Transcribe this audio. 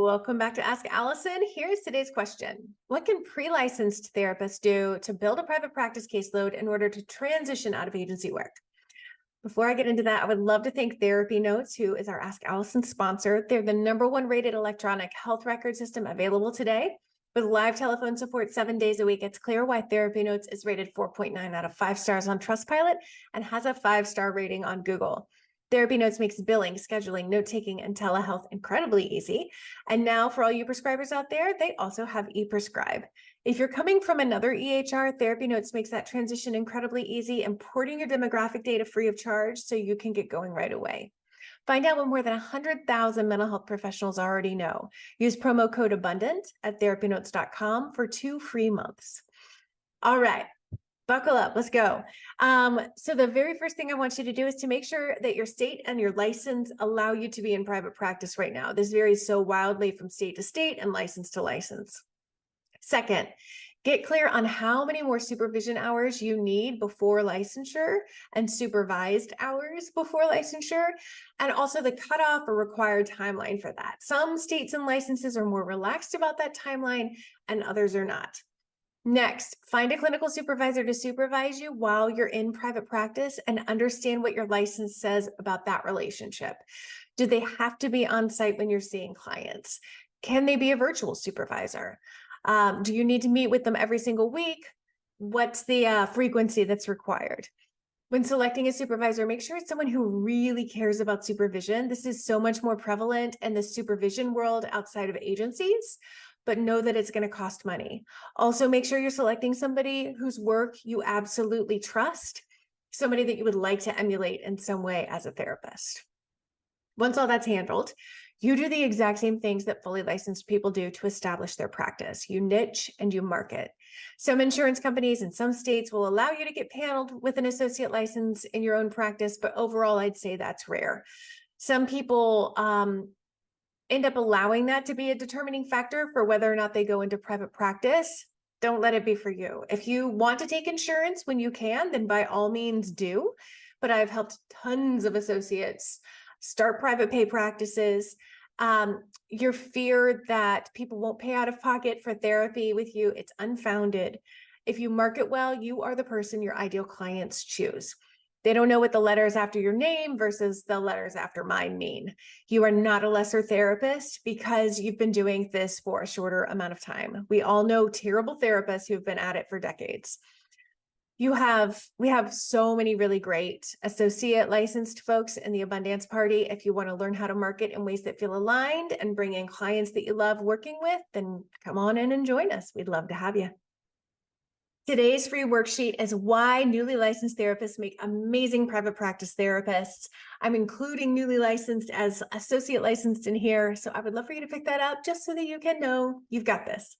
Welcome back to Ask Allison. Here's today's question. What can pre-licensed therapists do to build a private practice caseload in order to transition out of agency work? Before I get into that, I would love to thank Therapy Notes, who is our Ask Allison sponsor. They're the #1 rated electronic health record system available today. With live telephone support 7 days a week, it's clear why Therapy Notes is rated 4.9 out of 5 stars on Trustpilot and has a 5-star rating on Google. Therapy Notes makes billing, scheduling, note-taking, and telehealth incredibly easy. And now for all you prescribers out there, they also have ePrescribe. If you're coming from another EHR, Therapy Notes makes that transition incredibly easy, importing your demographic data free of charge so you can get going right away. Find out what more than 100,000 mental health professionals already know. Use promo code ABUNDANT at therapynotes.com for 2 free months. All right. Buckle up, let's go. So the very first thing I want you to do is to make sure that your state and your license allow you to be in private practice right now. This varies so wildly from state to state and license to license. Second, get clear on how many more supervision hours you need before licensure and supervised hours before licensure, and also the cutoff or required timeline for that. Some states and licenses are more relaxed about that timeline and others are not. Next, find a clinical supervisor to supervise you while you're in private practice and understand what your license says about that relationship. Do they have to be on site when you're seeing clients? Can they be a virtual supervisor? Do you need to meet with them every single week? What's the frequency that's required? When selecting a supervisor, make sure it's someone who really cares about supervision. This is so much more prevalent in the supervision world outside of agencies, but know that it's going to cost money. Also, make sure you're selecting somebody whose work you absolutely trust, somebody that you would like to emulate in some way as a therapist. Once all that's handled, you do the exact same things that fully licensed people do to establish their practice. You niche and you market. Some insurance companies in some states will allow you to get paneled with an associate license in your own practice, but overall, I'd say that's rare. Some people end up allowing that to be a determining factor for whether or not they go into private practice. Don't let it be for you. If you want to take insurance when you can, then by all means do. But I've helped tons of associates start private pay practices. Your fear that people won't pay out of pocket for therapy with you, it's unfounded. If you market well, you are the person your ideal clients choose. They don't know what the letters after your name versus the letters after mine mean. You are not a lesser therapist because you've been doing this for a shorter amount of time. We all know terrible therapists who've been at it for decades. We have so many really great associate licensed folks in the Abundance Party. If you want to learn how to market in ways that feel aligned and bring in clients that you love working with, then come on in and join us. We'd love to have you. Today's free worksheet is why newly licensed therapists make amazing private practice therapists. I'm including newly licensed as associate licensed in here, so I would love for you to pick that up just so that you can know you've got this.